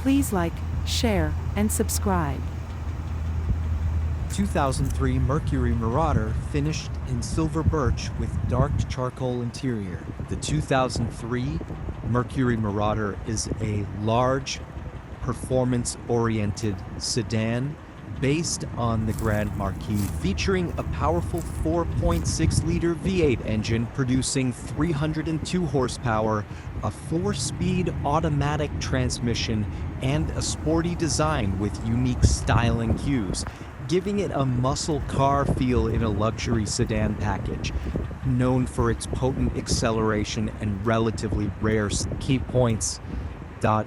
Please like, share, and subscribe. 2003 Mercury Marauder finished in silver birch with dark charcoal interior. The 2003 Mercury Marauder is a large, performance-oriented sedan based on the Grand Marquis, featuring a powerful 4.6-liter V8 engine producing 302 horsepower, a 4-speed automatic transmission, and a sporty design with unique styling cues, giving it a muscle car feel in a luxury sedan package. Known for its potent acceleration and relatively rare key points.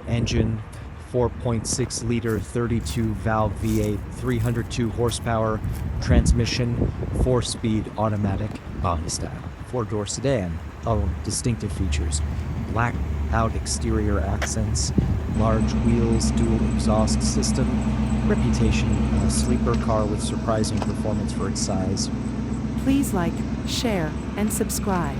Engine, 4.6-liter 32-valve V8, 302 horsepower, transmission, 4-speed automatic, body style, 4-door sedan. Distinctive features: black out exterior accents, large wheels, dual exhaust system. Reputation: a sleeper car with surprising performance for its size. Please like, share, and subscribe.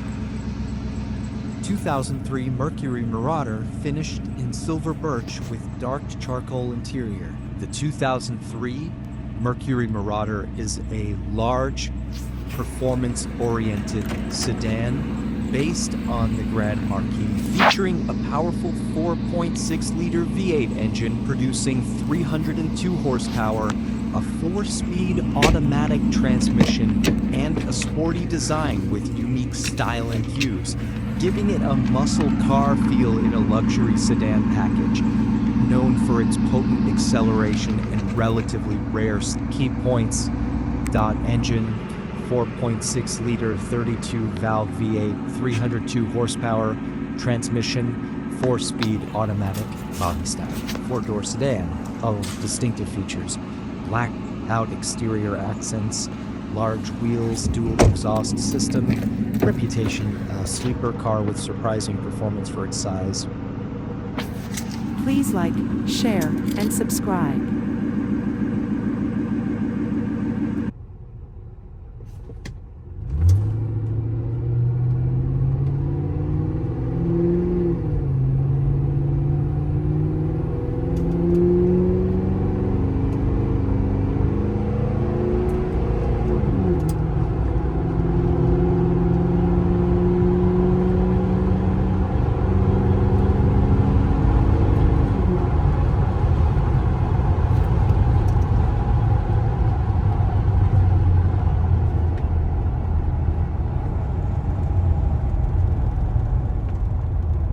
2003 Mercury Marauder finished in silver birch with dark charcoal interior. The 2003 Mercury Marauder is a large, performance-oriented sedan based on the Grand Marquis, featuring a powerful 4.6-liter V8 engine producing 302 horsepower, a 4-speed automatic transmission, and a sporty design with unique styling cues, giving it a muscle car feel in a luxury sedan package. Known for its potent acceleration and relatively rare key points. Engine, 4.6-liter 32-valve V8, 302 horsepower, transmission, 4-speed automatic, body style, 4-door sedan. Distinctive features: black out exterior accents, large wheels, dual exhaust system. Reputation: a sleeper car with surprising performance for its size. Please like, share, and subscribe.